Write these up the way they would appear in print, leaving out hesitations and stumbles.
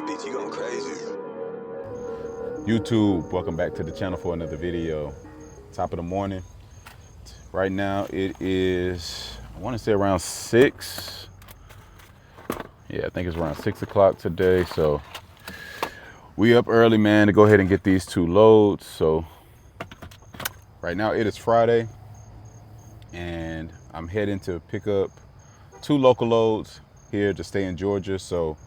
BT going crazy. YouTube, welcome back to the channel for another video. Top of the morning. Right now it is, I want to say around 6. Yeah, I think it's around 6 o'clock today. So we up early, man, to go ahead and get these 2 loads. So right now it is Friday and I'm heading to pick up 2 local loads here to stay in Georgia. So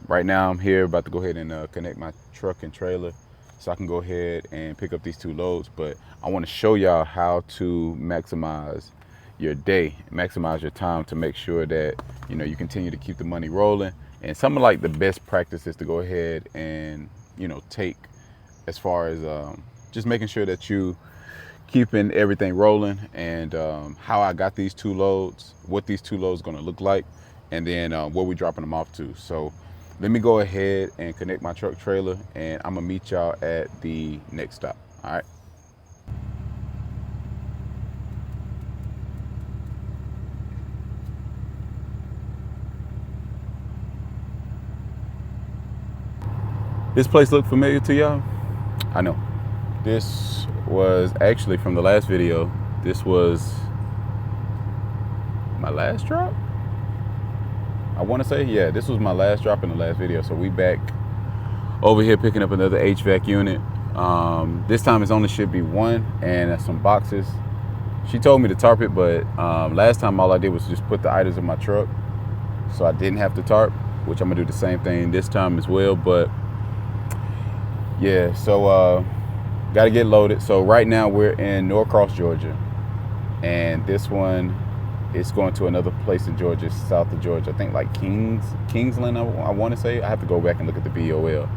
right now I'm here about to go ahead and connect my truck and trailer so I can go ahead and pick up these 2 loads. But I want to show y'all how to maximize your day, maximize your time to make sure that you continue to keep the money rolling. And some of like the best practices to go ahead and take as far as just making sure that you keeping everything rolling, and how I got these 2 loads, what these 2 loads going to look like, and then where we dropping them off to. So let me go ahead and connect my truck trailer, and I'm gonna meet y'all at the next stop. All right. This place look familiar to y'all? I know. This was actually from the last video. This was my last drop, I want to say. Yeah, this was my last drop in the last video. So we back over here picking up another HVAC unit. This time it's only should be 1 and some boxes. She told me to tarp it, but last time all I did was just put the items in my truck, so I didn't have to tarp, which I'm gonna do the same thing this time as well. But yeah, so gotta get loaded. So right now we're in Norcross, Georgia, and this one is going to another place in Georgia, south of Georgia. I think like Kingsland. I want to say. I have to go back and look at the BOL,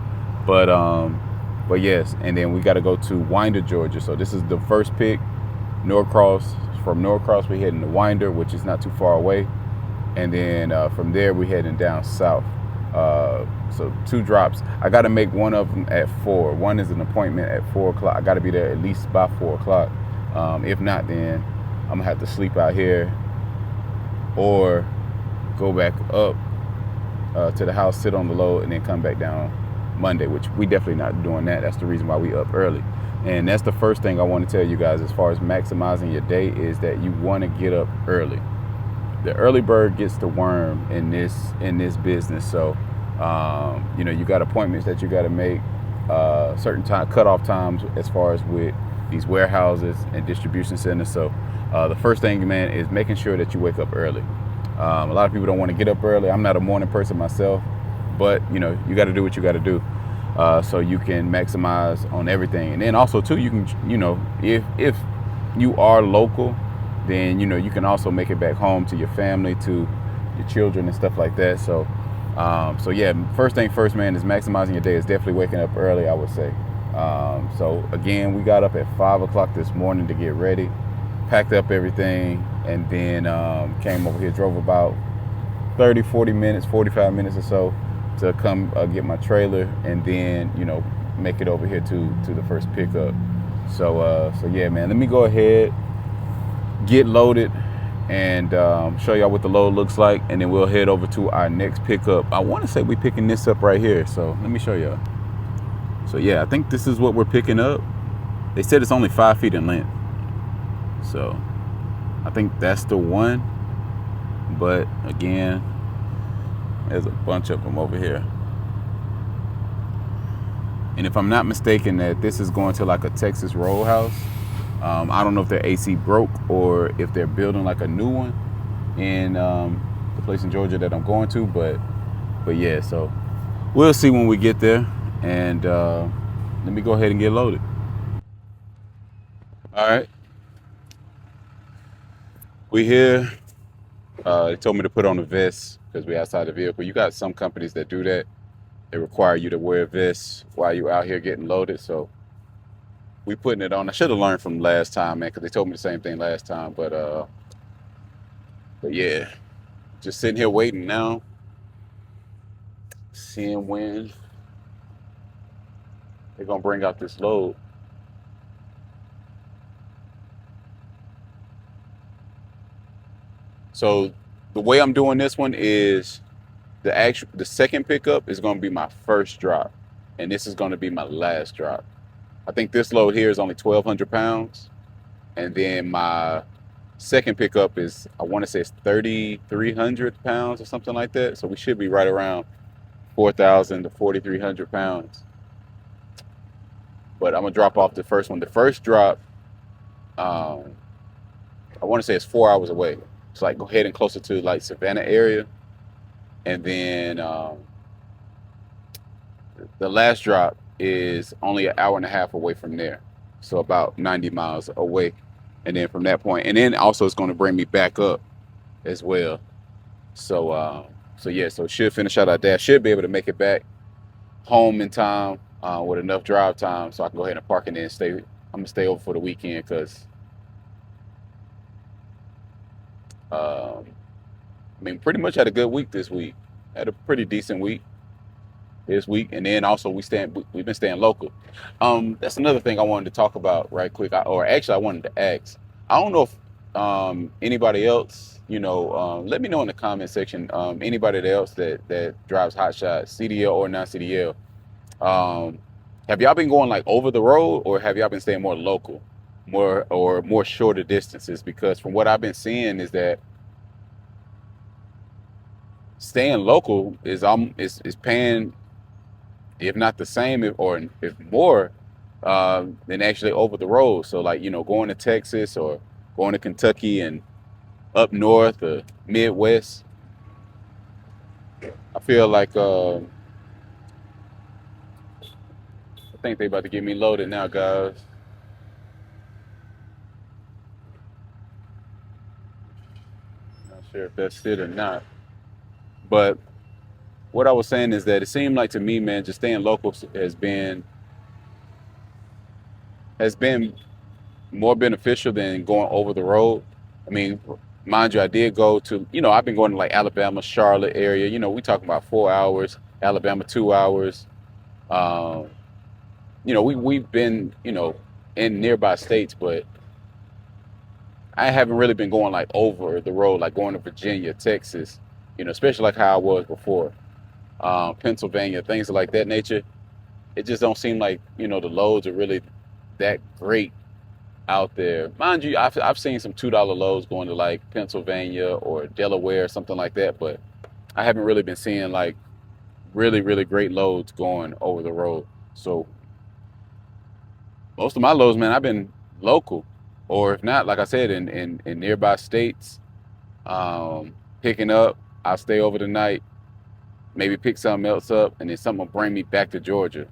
but yes. And then we got to go to Winder, Georgia. So this is the first pick. Norcross. From Norcross we heading to Winder, which is not too far away, and then from there we heading down south. So 2 drops. I got to make one of them at 4. One is an appointment at 4 o'clock. I got to be there at least by 4 o'clock. If not, then I'm gonna have to sleep out here or go back up to the house, sit on the load, and then come back down Monday, which we definitely not doing that. That's the reason why we up early. And that's the first thing I want to tell you guys as far as maximizing your day, is that you want to get up early. The early bird gets the worm in this business. So you got appointments that you got to make, certain time cutoff times as far as with these warehouses and distribution centers. So the first thing, man, is making sure that you wake up early. A lot of people don't want to get up early. I'm not a morning person myself, but you got to do what you got to do, so you can maximize on everything. And then also too, you can, if you are local, then you can also make it back home to your family, to your children and stuff like that. So yeah, first thing first, man, is maximizing your day is definitely waking up early, I would say. So again, we got up at 5 o'clock this morning to get ready, packed up everything, and then came over here, drove about 30-40 minutes, 45 minutes or so to come get my trailer, and then make it over here to the first pickup. So yeah, man, let me go ahead, get loaded, and show y'all what the load looks like, and then we'll head over to our next pickup. I want to say we're picking this up right here, so let me show y'all. So yeah, I think this is what we're picking up. They said it's only 5 feet in length, so I think that's the one. But again, there's a bunch of them over here, and if I'm not mistaken, that this is going to like a Texas roll house. I don't know if their AC broke or if they're building like a new one in the place in Georgia that I'm going to, but yeah, so we'll see when we get there. And let me go ahead and get loaded. All right, we here. They told me to put on a vest because we're outside the vehicle. You got some companies that do that. They require you to wear a vest while you're out here getting loaded. So we putting it on. I should have learned from last time, man, because they told me the same thing last time. But yeah, just sitting here waiting now, seeing when they're gonna bring out this load. So the way I'm doing this one is The second pickup is going to be my first drop, and this is going to be my last drop. I think this load here is only 1,200 pounds, and then my second pickup is, I want to say it's 3,300 pounds or something like that. So we should be right around 4,000 to 4,300 pounds. But I'm gonna drop off the first one. The first drop, I want to say it's 4 hours away. It's like go heading closer to like Savannah area, and then the last drop is only an hour and a half away from there, so about 90 miles away. And then from that point, and then also it's going to bring me back up as well. So yeah, so should finish out our dash. Should be able to make it back home in time with enough drive time, so I can go ahead and park in there and stay. I'm gonna stay over for the weekend because I mean, pretty much had a good week this week. Had a pretty decent week this week, and then also we've been staying local. That's another thing I wanted to talk about right quick, or actually I wanted to ask. I don't know if anybody else, let me know in the comment section. Anybody else that drives Hotshot, CDL or non-CDL, have y'all been going like over the road, or have y'all been staying more local, more shorter distances? Because from what I've been seeing is that staying local is paying, if not the same, if more, than actually over the road. So like, going to Texas or going to Kentucky and up north or Midwest, I feel like I think they about to get me loaded now, guys. Not sure if that's it or not, but what I was saying is that it seemed like to me, man, just staying local has been more beneficial than going over the road. I mean, mind you, I did go to, I've been going to like Alabama, Charlotte area. We talking about 4 hours, Alabama 2 hours. We've been, in nearby states, but I haven't really been going like over the road, like going to Virginia, Texas, especially like how I was before. Pennsylvania, things like that nature. It just don't seem like, the loads are really that great out there. Mind you, I've seen some $2 loads going to like Pennsylvania or Delaware or something like that, but I haven't really been seeing like really, really great loads going over the road. So most of my loads, man, I've been local, or if not, like I said, in nearby states, picking up. I'll stay over the night, maybe pick something else up, and then something will bring me back to Georgia.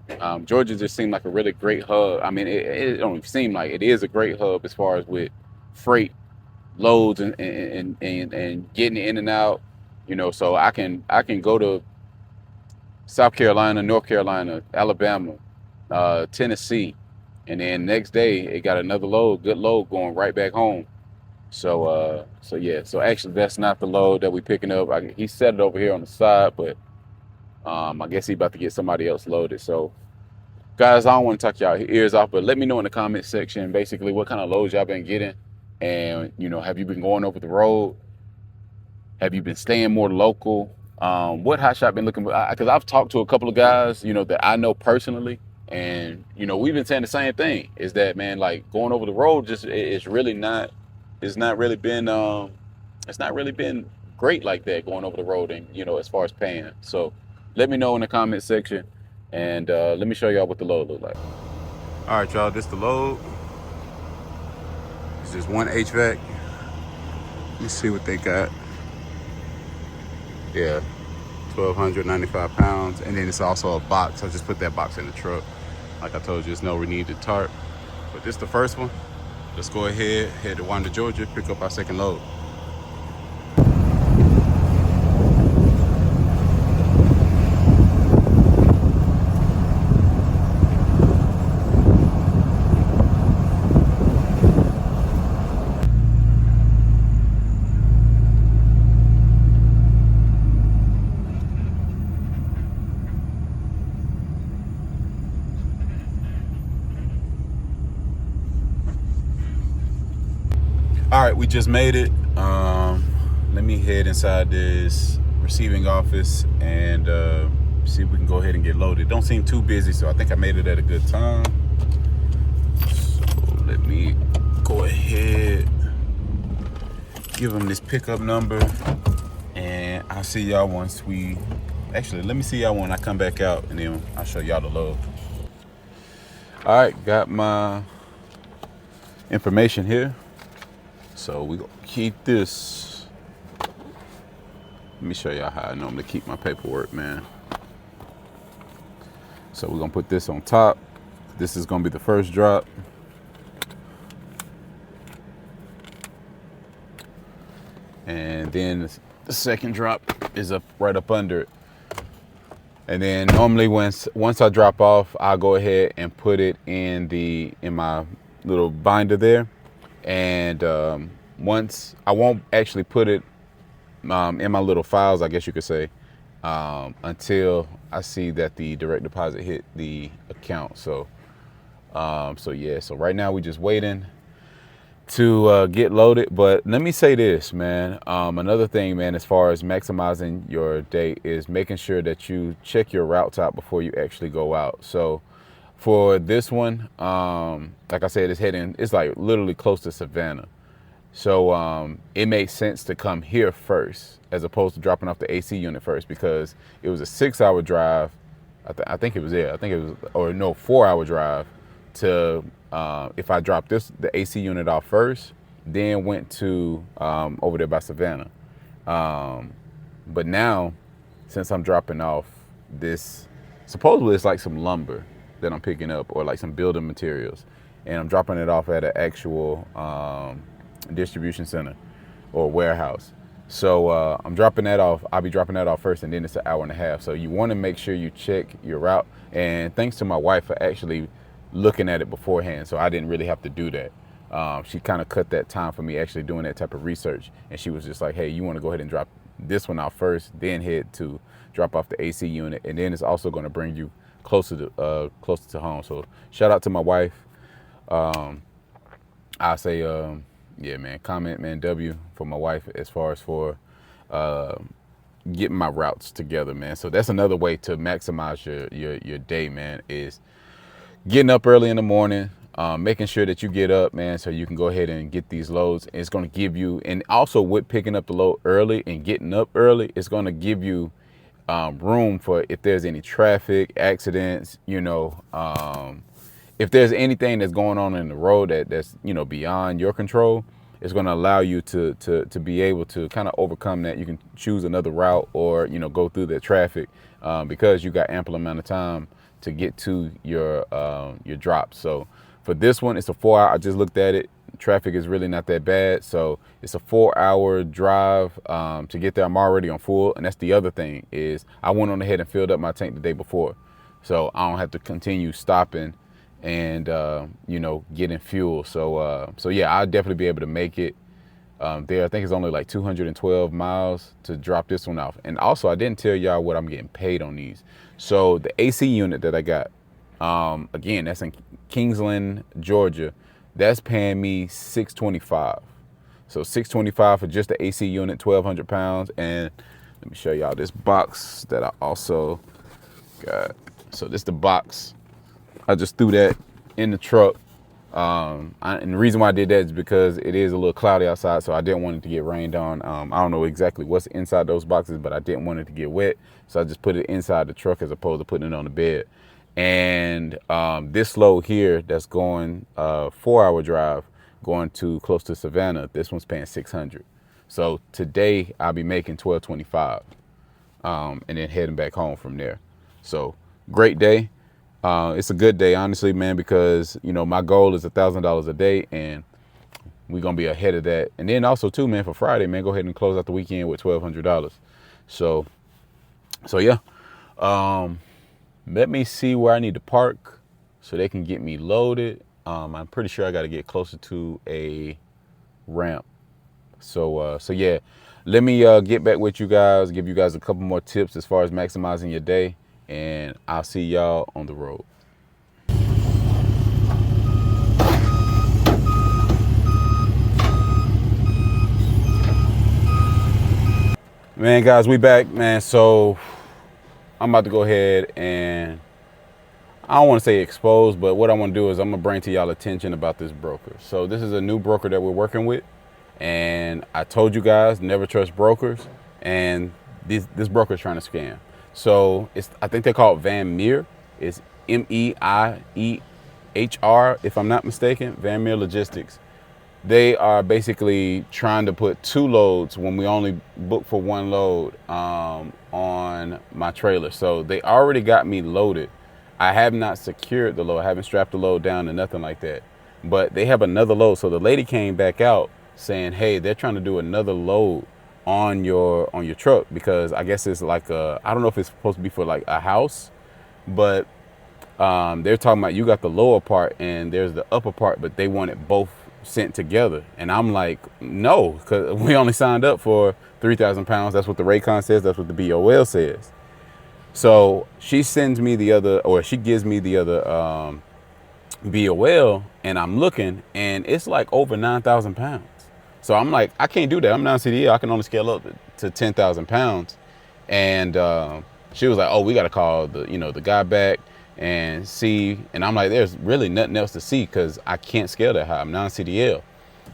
Georgia just seemed like a really great hub. I mean, it don't seem like it is a great hub as far as with freight loads and getting in and out. So I can go to South Carolina, North Carolina, Alabama, Tennessee, and then next day it got another good load going right back home. So yeah. So actually, that's not the load that we picking up. He set it over here on the side, but I guess he about to get somebody else loaded. So guys, I don't want to talk y'all ears off, but let me know in the comment section basically what kind of loads y'all been getting, and have you been going over the road? Have you been staying more local? What Hotshot been looking for? Because I've talked to a couple of guys, that I know personally, and we've been saying the same thing. Is that, man, like going over the road just it's not really been great like that, going over the road, and as far as paying. So let me know in the comment section, and let me show y'all what the load look like. All right, y'all, this the load. It's just one HVAC. Let me see what they got. Yeah, 1,295 pounds, and then it's also a box. I just put that box in the truck. Like I told you, there's no needed tarp. But this is the first one. Let's go ahead, head to Wanda, Georgia, pick up our second load. All right, we just made it. Let me head inside this receiving office and see if we can go ahead and get loaded. Don't seem too busy, so I think I made it at a good time. So let me go ahead, give them this pickup number, and I'll see y'all once we, actually, let me see y'all when I come back out, and then I'll show y'all the load. All right, got my information here. So we gonna keep this. Let me show y'all how I normally keep my paperwork, man. So we're gonna put this on top. This is gonna be the first drop. And then the second drop is up right up under it. And then normally once I drop off, I'll go ahead and put it in my little binder there. And once, I won't actually put it in my little files, I guess you could say, until I see that the direct deposit hit the account. So yeah, so right now we just waiting to get loaded. But let me say this, man. Another thing, man, as far as maximizing your day is making sure that you check your routes out before you actually go out. So for this one, like I said, it's like literally close to Savannah. So it makes sense to come here first as opposed to dropping off the AC unit first, because it was a 6-hour drive. I think it was 4-hour drive to, if I dropped the AC unit off first, then went to over there by Savannah. But now, since I'm dropping off this, supposedly it's like some lumber that I'm picking up, or like some building materials, and I'm dropping it off at an actual distribution center or warehouse. So I'm dropping that off. I'll be dropping that off first, and then it's an hour and a half. So you want to make sure you check your route. And thanks to my wife for actually looking at it beforehand, so I didn't really have to do that. She kind of cut that time for me actually doing that type of research, and she was just like, hey, you want to go ahead and drop this one off first, then head to drop off the AC unit, and then it's also going to bring you closer to home. So shout out to my wife. I say, yeah, man, comment, man, W for my wife as far as for getting my routes together, man. So that's another way to maximize your day, man, is getting up early in the morning, making sure that you get up, man, so you can go ahead and get these loads. It's going to give you, and also with picking up the load early and getting up early, it's going to give you room for if there's any traffic accidents, if there's anything that's going on in the road that's beyond your control. It's going to allow you to be able to kind of overcome that. You can choose another route, or go through the traffic because you got ample amount of time to get to your drop. So for this one, it's a 4-hour. I just looked at it. Traffic is really not that bad. So it's a 4-hour drive to get there. I'm already on full, and that's the other thing is I went on ahead and filled up my tank the day before, so I don't have to continue stopping and getting fuel. So yeah, I'll definitely be able to make it there. I think it's only like 212 miles to drop this one off. And also, I didn't tell y'all what I'm getting paid on these. So the AC unit that I got, again, that's in Kingsland, Georgia. That's paying me $625. So $625 for just the AC unit, 1,200 pounds. And let me show y'all this box that I also got. So this is the box. I just threw that in the truck. And the reason why I did that is because it is a little cloudy outside, so I didn't want it to get rained on. I don't know exactly what's inside those boxes, but I didn't want it to get wet, so I just put it inside the truck as opposed to putting it on the bed. And this load here that's going 4-hour drive going to close to Savannah, this one's paying $600. So today I'll be making $1,225 and then heading back home from there. So great day. It's a good day, honestly, man, because my goal is $1,000 a day, and we're gonna be ahead of that. And then also too, man, for Friday, man, go ahead and close out the weekend with $1,200. So yeah. Let me see where I need to park so they can get me loaded. I'm pretty sure I got to get closer to a ramp. So yeah, let me get back with you guys, give you guys a couple more tips as far as maximizing your day, and I'll see y'all on the road. Man, guys, we back, man. So I'm about to go ahead and I don't want to say expose, but what I want to do is I'm gonna bring to y'all attention about this broker. So this is a new broker that we're working with, and I told you guys never trust brokers, and this broker is trying to scam. So I think they call it Van Meer. It's MEIEHR, if I'm not mistaken, Van Meer Logistics. They are basically trying to put 2 loads when we only book for 1 load on my trailer. So they already got me loaded. I have not secured the load. I haven't strapped the load down or nothing like that. But they have another load. So the lady came back out saying, hey, they're trying to do another load on your truck, because I guess it's like I don't know if it's supposed to be for like a house, but they're talking about you got the lower part and there's the upper part, but they want it both sent together. And I'm like, no, because we only signed up for 3,000 pounds. That's what the Raycon says. That's what the BOL says. So she sends me the other, or she gives me the other BOL, and I'm looking, and it's like over 9,000 pounds. So I'm like, I can't do that. I'm non-CDL. I can only scale up to 10,000 pounds. And she was like, oh, we got to call the guy back and see. And I'm like, there's really nothing else to see, because I can't scale that high. I'm non-CDL.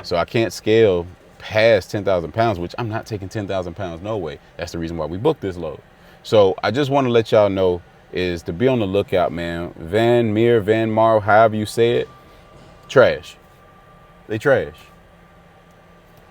So I can't scale past 10,000 pounds, which I'm not taking 10,000 pounds, no way. That's the reason why we booked this load. So I just want to let y'all know is to be on the lookout, man. Van Meer, Van Mar, however you say it, trash. They trash.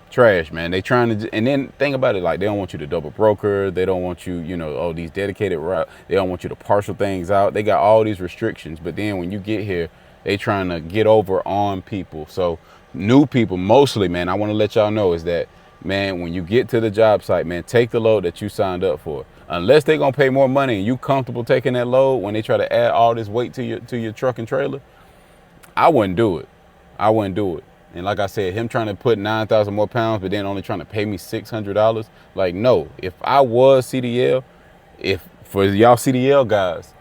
Trash, man. They trying to, and then think about it, like they don't want you to double broker. They don't want you, oh, these dedicated route. They don't want you to parcel things out. They got all these restrictions, but then when you get here, they trying to get over on people. So new people, mostly, man, I want to let y'all know is that, man, when you get to the job site, man, take the load that you signed up for. Unless they're gonna pay more money and you comfortable taking that load, when they try to add all this weight to your truck and trailer, I wouldn't do it. I wouldn't do it. And like I said, him trying to put 9,000 more pounds, but then only trying to pay me $600. Like, no, if I was CDL, for y'all CDL guys,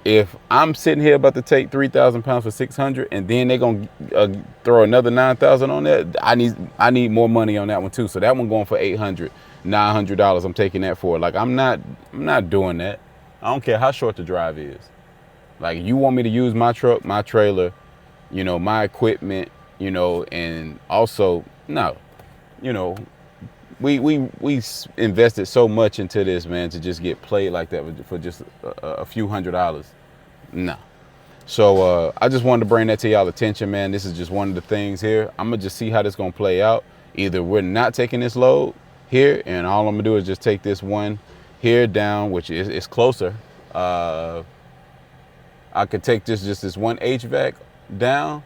if I'm sitting here about to take 3,000 pounds for 600, and then they're gonna throw another 9,000 on that, I need more money on that one too. So that one going for $800, $900. I'm taking that for. Like, I'm not doing that. I don't care how short the drive is. Like, you want me to use my truck, my trailer, my equipment, and also, no, we invested so much into this, man, to just get played like that for just a few $100s. No. So I just wanted to bring that to y'all attention, man. This is just one of the things here. I'm gonna just see how this gonna play out. Either we're not taking this load here, and all I'm gonna do is just take this one here down, which is closer. I could take this one HVAC down,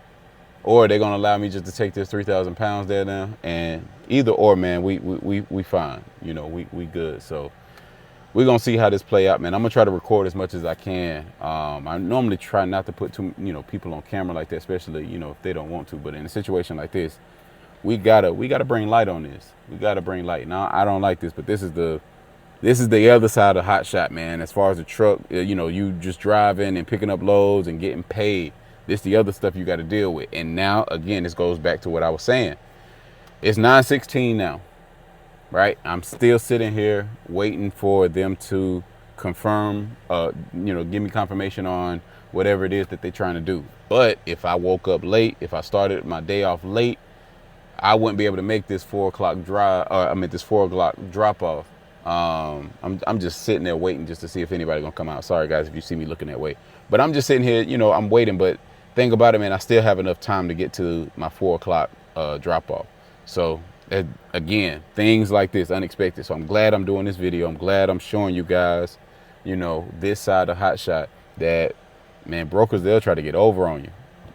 or they're gonna allow me just to take this 3,000 pounds there now. And either or, man, we fine. We good. So we're gonna see how this play out, man. I'm gonna try to record as much as I can. I normally try not to put people on camera like that, especially if they don't want to. But in a situation like this, we gotta bring light on this. We gotta bring light. Now, I don't like this, but this is the other side of Hotshot, man. As far as the truck, you just driving and picking up loads and getting paid. This the other stuff you got to deal with. And now, again, this goes back to what I was saying. It's 9/16 now, right? I'm still sitting here waiting for them to confirm, give me confirmation on whatever it is that they're trying to do. But if I woke up late, if I started my day off late, I wouldn't be able to make this 4 o'clock this 4 o'clock drop off. I'm just sitting there waiting just to see if anybody gonna come out. Sorry guys if you see me looking that way, but I'm just sitting here, I'm waiting. But think about it, man, I still have enough time to get to my 4 o'clock drop off. So again, things like this, unexpected. So I'm glad I'm doing this video. I'm glad I'm showing you guys, this side of Hotshot, that, man, brokers, they'll try to get over on you.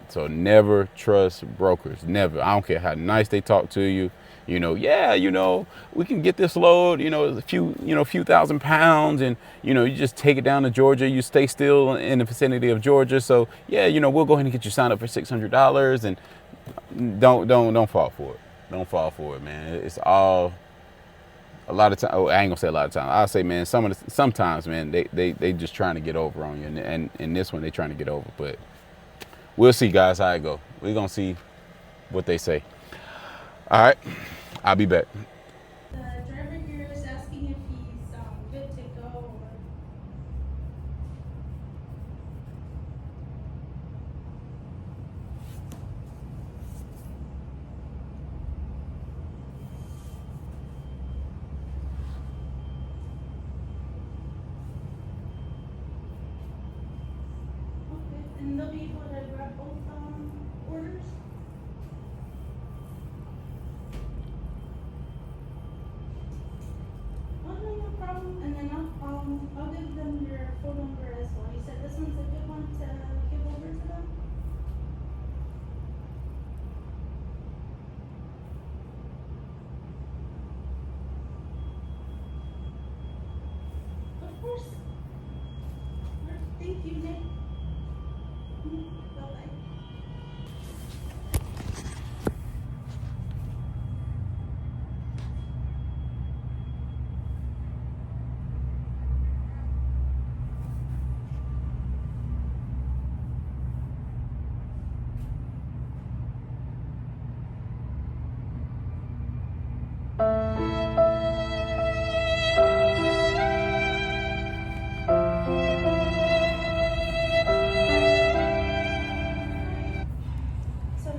So never trust brokers, never. I don't care how nice they talk to you. We can get this load, a few thousand pounds, and, you just take it down to Georgia. You stay still in the vicinity of Georgia. So, yeah, we'll go ahead and get you signed up for $600, and don't fall for it. Don't fall for it, man. It's all a lot of time. Oh, I ain't gonna say a lot of times. I'll say, man, sometimes, man, they just trying to get over on you. And in this one, they trying to get over, but we'll see, guys, how it go. We're gonna see what they say. All right, I'll be back. The driver here is asking if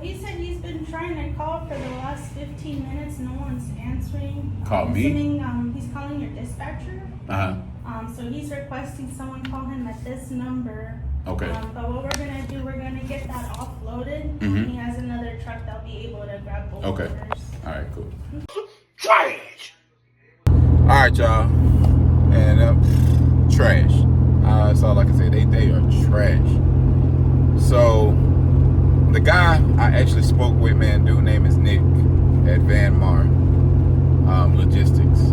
he said he's been trying to call for the last 15 minutes. No one's answering. Call me? Assuming, he's calling your dispatcher. So he's requesting someone call him at this number. Okay. But what we're gonna do, we're gonna get that offloaded. He has another truck that'll be able to grab both orders. All right, cool. Trash. All right, y'all. And trash. That's all I can say. They are trash. So the guy I actually spoke with, man, dude name is Nick at Van Mar Logistics.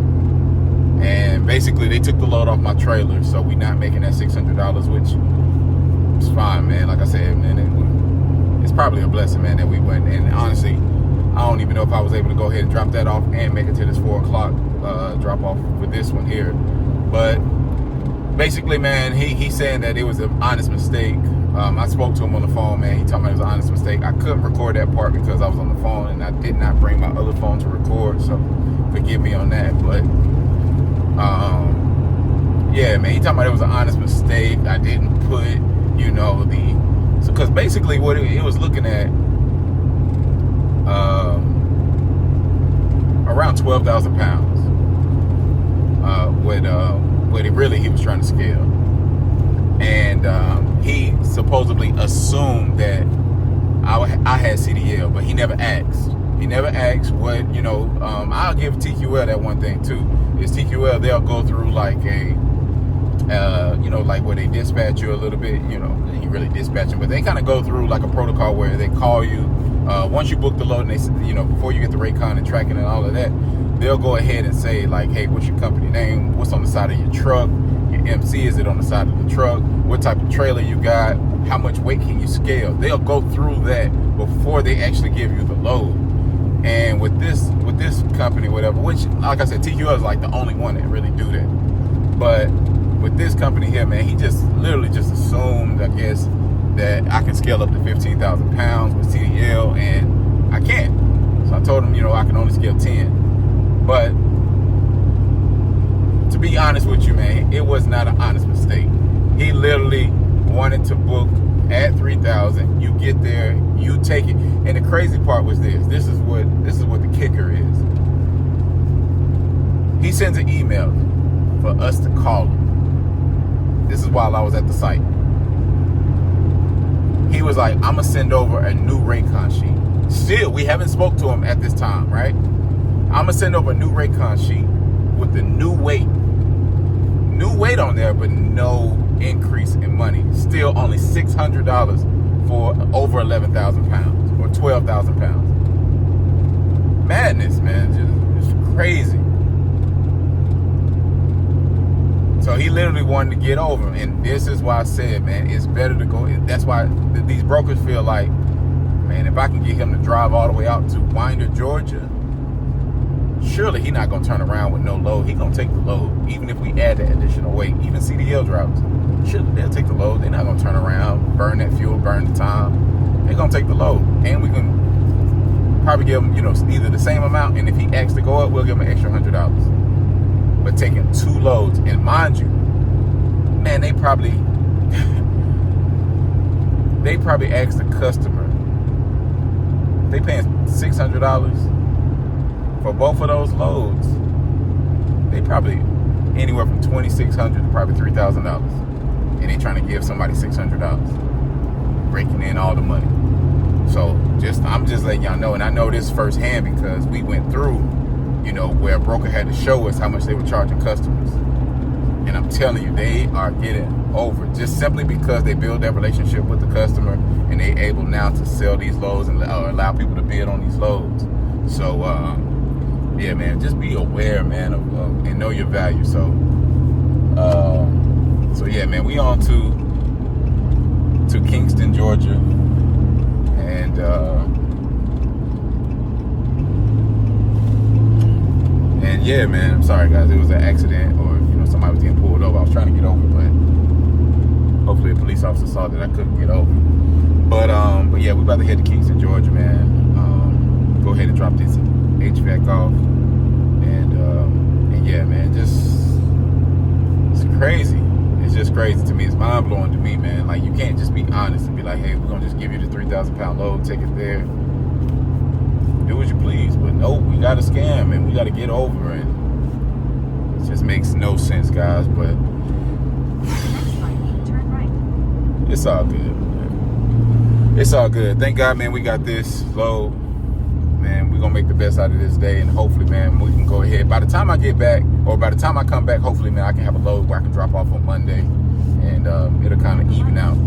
And basically they took the load off my trailer, so we not making that $600, which is fine, man. Like I said, man, it's probably a blessing, man, that we went. And honestly, I don't even know if I was able to go ahead and drop that off and make it to this 4 o'clock drop off with this one here. But basically, man, he's saying that it was an honest mistake. I spoke to him on the phone, man. He told me it was an honest mistake. I couldn't record that part because I was on the phone and I did not bring my other phone to record, so forgive me on that. But yeah, man, he talking about it was an honest mistake. I didn't put, you know, because basically what it was looking at around 12,000 pounds. What he was trying to scale, and he supposedly assumed that I had CDL, but he never asked. He never asked what, you know. I'll give TQL that one thing too. Is TQL, they'll go through like a you know, like where they dispatch you a little bit, you know, they ain't really dispatching, but they kind of go through like a protocol where they call you once you book the load, and they, you know, before you get the rate con and tracking and all of that, they'll go ahead and say like, hey, what's your company name? What's on the side of your truck? Your MC, is it on the side of the truck? What type of trailer you got? How much weight can you scale? They'll go through that before they actually give you the load. And with this company, whatever, which, like I said, TQL is like the only one that really do that. But with this company here, man, he just literally just assumed, I guess, that I can scale up to 15,000 pounds with CDL, and I can't. So I told him, you know, I can only scale 10. But to be honest with you, man, it was not an honest mistake. He literally wanted to book at 3,000. You get there, you take it. And the crazy part was this. This is what the kicker is. He sends an email for us to call him. This is while I was at the site. He was like, I'm gonna send over a new rate con sheet. Still, we haven't spoke to him at this time, right? I'm gonna send over a new rate con sheet with the new weight on there, but no increase in money. Still only $600 for over 11,000 pounds or 12,000 pounds. Madness, man, just crazy. So he literally wanted to get over him, and this is why I said, man, it's better to go. That's why these brokers feel like, man, if I can get him to drive all the way out to Winder, Georgia, surely he's not gonna turn around with no load. He's gonna take the load, even if we add that additional weight. Even CDL drivers, surely they'll take the load. They're not gonna turn around, burn that fuel, burn the time. They're gonna take the load, and we can probably give him, you know, either the same amount, and if he asks to go up, we'll give him an extra $100. But taking 2 loads, and mind you, man, they probably asked the customer, they paying $600 for both of those loads. They probably anywhere from $2,600 to probably $3,000, and they trying to give somebody $600, breaking in all the money. So I'm just letting y'all know, and I know this firsthand because we went through, you know, where a broker had to show us how much they were charging customers. And I'm telling you, they are getting over just simply because they build that relationship with the customer, and they able now to sell these loads and allow people to bid on these loads. So, yeah, man, just be aware, man, of and know your value. So, yeah, man, we on to Kingston, Georgia, and yeah, man, I'm sorry, guys. It was an accident, or, you know, somebody was getting pulled over. I was trying to get over, but hopefully a police officer saw that I couldn't get over. But yeah, we're about to head to Kingston, Georgia, man. Go ahead and drop this HVAC off, and yeah, man, just it's crazy. it's just crazy to me. It's mind blowing to me, man. Like, you can't just be honest and be like, hey, we're gonna just give you the 3,000 pound load, take it there, do as you please. But no, we got to scam and we got to get over, and it just makes no sense, guys. But it's all good, man. It's all good. Thank God, man, we got this load. Man, we're gonna make the best out of this day, and hopefully, man, we can go ahead. By the time I get back, or by the time I come back, hopefully, man, I can have a load where I can drop off on Monday, and it'll kind of even out.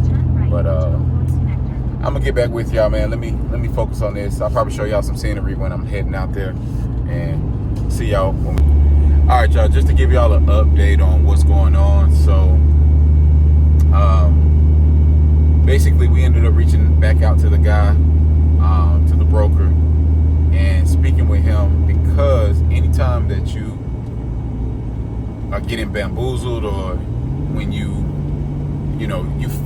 But I'm gonna get back with y'all, man. Let me focus on this. I'll probably show y'all some scenery when I'm heading out there, and see y'all. All right, y'all. Just to give y'all an update on what's going on. So, basically, we ended up reaching back out to the guy, to the broker, and speaking with him, because anytime that you are getting bamboozled, or when you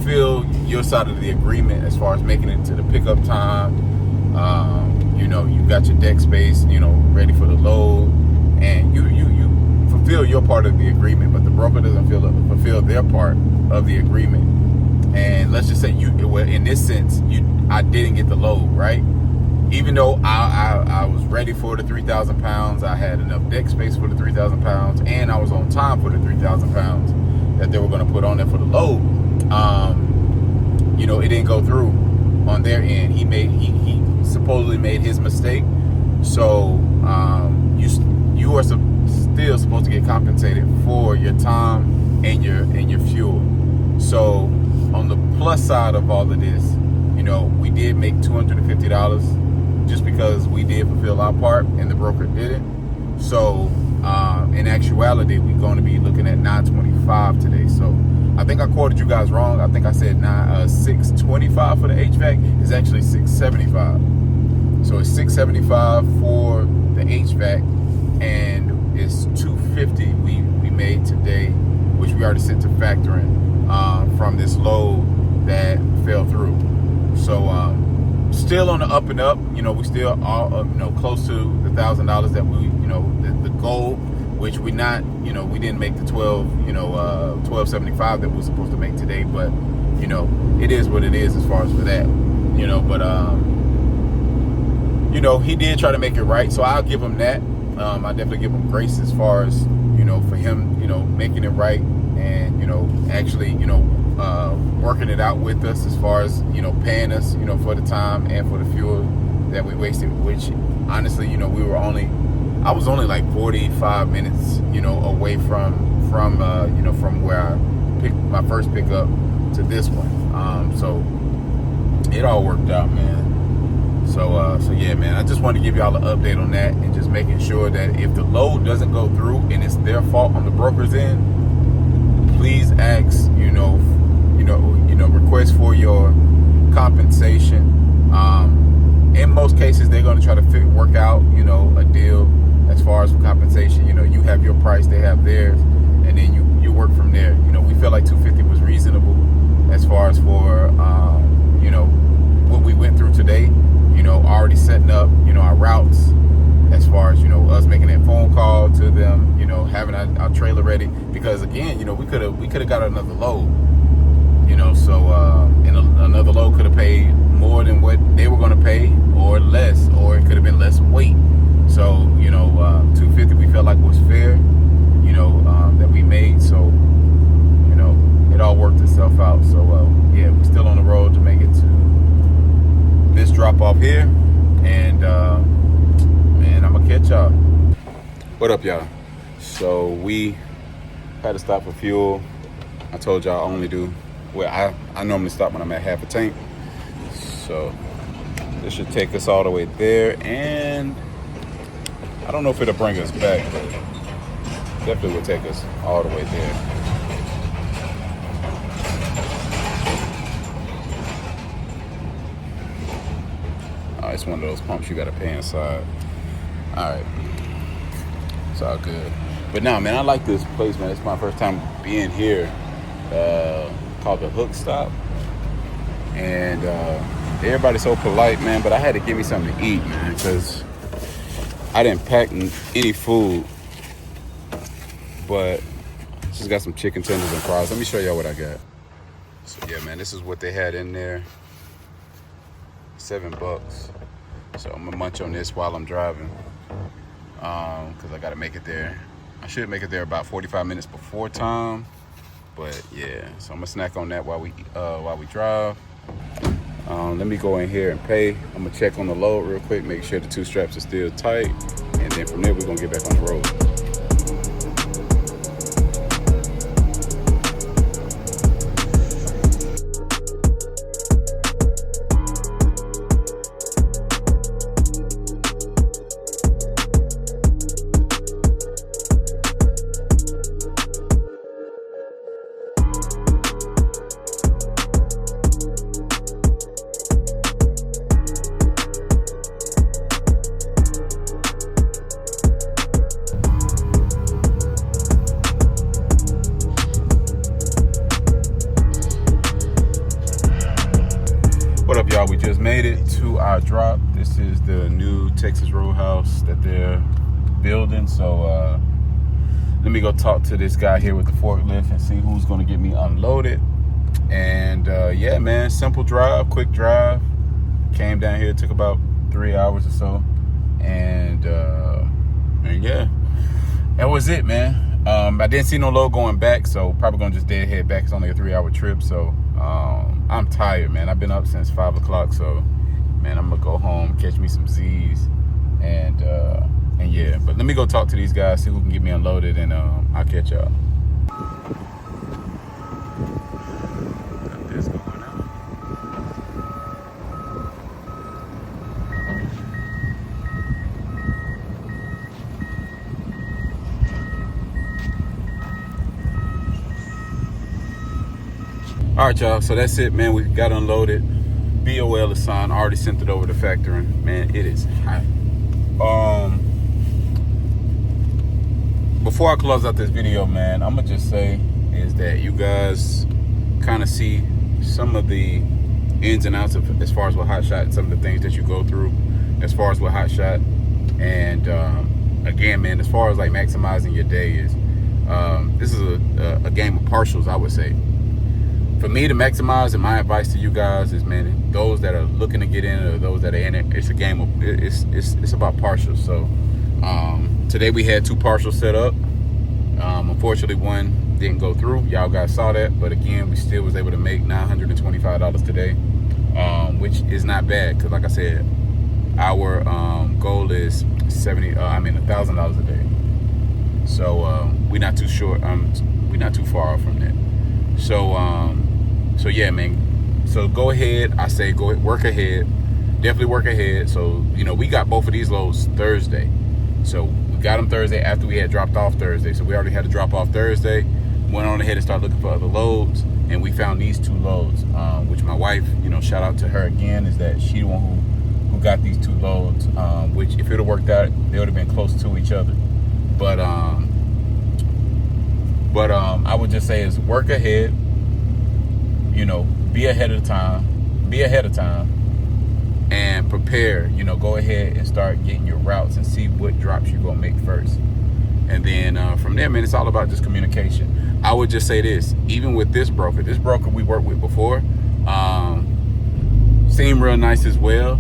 feel your side of the agreement as far as making it to the pickup time, you got your deck space, ready for the load, and you fulfill your part of the agreement, but the broker doesn't fulfill their part of the agreement. And let's just say in this sense, I didn't get the load, right? Even though I was ready for the 3,000 pounds, I had enough deck space for the 3,000 pounds, and I was on time for the 3,000 pounds that they were going to put on there for the load. It didn't go through on their end. He supposedly made his mistake. So you are still supposed to get compensated for your time and your fuel. So on the plus side of all of this, we did make $250 just because we did fulfill our part and the broker didn't. So in actuality, we're going to be looking at $925 today. So I think I quoted you guys wrong. I think I said $625 for the HVAC. It's actually $675. So it's $675 for the HVAC, and it's $250 we made today, which we already sent to factoring from this load that fell through. So still on the up and up. We still are close to the $1,000 that we the goal, which we didn't make the 1275 that we were supposed to make today, but it is what it is as far as for that. But he did try to make it right, so I'll give him that. I definitely give him grace as far as for him making it right, and actually working it out with us as far as paying us for the time and for the fuel that we wasted, which honestly I was only like 45 minutes away from where I picked my first pickup to this one. So it all worked out, man. So yeah, man, I just wanted to give y'all an update on that, and just making sure that if the load doesn't go through and it's their fault on the broker's end, please ask, request for your compensation. In most cases, they're going to try to work out, a deal as far as for compensation. You have your price, they have theirs, and then you work from there. We feel like $250 was reasonable as far as for, what we went through today, already setting up, our routes, as far as, us making that phone call to them, having our trailer ready, because again, we could have got another load, and another load could have paid more than what they were going to pay, or less, or it could have been less weight. So, $250 we felt like was fair, that we made. So, it all worked itself out. So, yeah, we're still on the road to make it to this drop off here. And, man, I'm going to catch y'all. What up, y'all? So, we had to stop for fuel. I told y'all I only do, I normally stop when I'm at half a tank. So, this should take us all the way there. And I don't know if it'll bring us back, but definitely will take us all the way there. It's one of those pumps you gotta pay inside. All right, it's all good. But nah, man, I like this place, man. It's my first time being here. Called the Hook Stop, and everybody's so polite, man. But I had to give me something to eat, man, because I didn't pack any food. But Just got some chicken tenders and fries. Let me show y'all what I got. So yeah, man, this is what they had in there. $7. So I'm gonna munch on this while I'm driving, because I gotta make it there. I should make it there about 45 minutes before time, but yeah. So I'm gonna snack on that while we drive. Let me go in here and pay. I'm gonna check on the load real quick, make sure the 2 straps are still tight, and then from there we're gonna get back on the road. What up, y'all? We just made it to our drop. This is the new Texas Roadhouse that they're building. So let me go talk to this guy here with the forklift and see who's going to get me unloaded. And yeah, man, simple drive, quick drive. Came down here, took about 3 hours or so. And yeah, that was it, man. I didn't see no load going back, so probably gonna just dead head back. It's only a 3-hour trip, so I'm tired, man. I've been up since 5 o'clock, so man, I'm gonna go home, catch me some Z's, and yeah. But let me go talk to these guys, see who can get me unloaded, and I'll catch y'all. Got this going on. All right, y'all, so that's it, man. We got unloaded. BOL is signed. I already sent it over to factory. Man, it is hot. Before I close out this video, man, I'm gonna just say is that you guys kind of see some of the ins and outs of as far as with Hotshot and some of the things that you go through as far as with Hotshot. And again, man, as far as like maximizing your day is, this is a game of partials, I would say. For me to maximize, and my advice to you guys is, man, those that are looking to get in or those that are in it, it's a game of it's about partials. So today we had 2 partials set up. Unfortunately, one didn't go through. Y'all guys saw that, but again, we still was able to make $925 today, which is not bad, because like I said, our goal is $1,000 a day. So we're not too short. We're not too far off from that. So yeah, man. So go ahead. I say go ahead, work ahead. Definitely work ahead. So, you know, we got both of these loads Thursday. So we got them Thursday after we had dropped off Thursday. So we already had to drop off Thursday. Went on ahead and started looking for other loads, and we found these 2 loads, which my wife, you know, shout out to her again, is that she the one who got these 2 loads, which if it would have worked out, they would have been close to each other. But I would just say is work ahead, you know, be ahead of time, and prepare, you know, go ahead and start getting your routes and see what drops you're gonna make first. And then from there, man, it's all about just communication. I would just say this, even with this broker we worked with before, seemed real nice as well.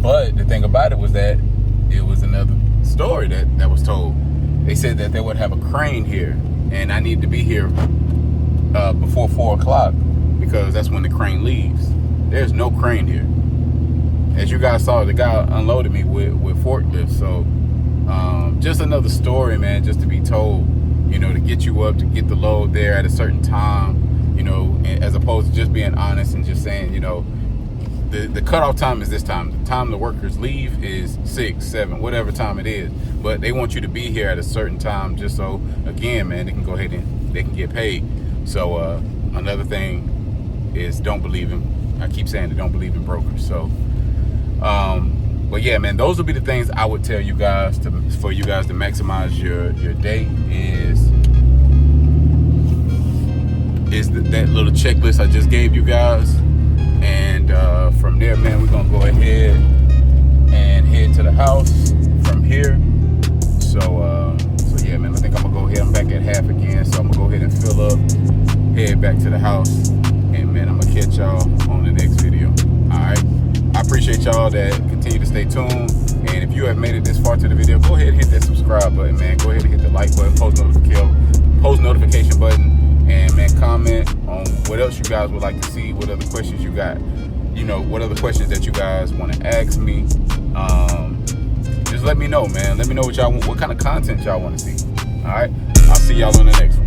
But the thing about it was that it was another story that was told. They said that they would have a crane here, and I need to be here before 4 o'clock because that's when the crane leaves. There's no crane here. As you guys saw, the guy unloaded me with forklifts. So just another story, man, just to be told, you know, to get you up, to get the load there at a certain time, you know, as opposed to just being honest and just saying, you know, the cutoff time is this time. The time the workers leave is 6, 7, whatever time it is. But they want you to be here at a certain time just so, again, man, they can go ahead and they can get paid. So another thing is don't believe in, I keep saying it, don't believe in brokers. So, but yeah, man, those would be the things I would tell you guys for you guys to maximize your day is that little checklist I just gave you guys. And from there, man, we're gonna go ahead and head to the house from here. So yeah, man, I think I'm gonna go ahead back at half again. So I'm gonna go ahead and fill up, head back to the house, and man, I'm gonna catch y'all on the next video. All right. I appreciate y'all that continue to stay tuned. And if you have made it this far to the video, go ahead and hit that subscribe button, man. Go ahead and hit the like button, post notification button, and man, comment on what else you guys would like to see, what other questions you got, what other questions that you guys want to ask me. Just let me know, man. Let me know what kind of content y'all want to see. All right. I'll see y'all on the next one.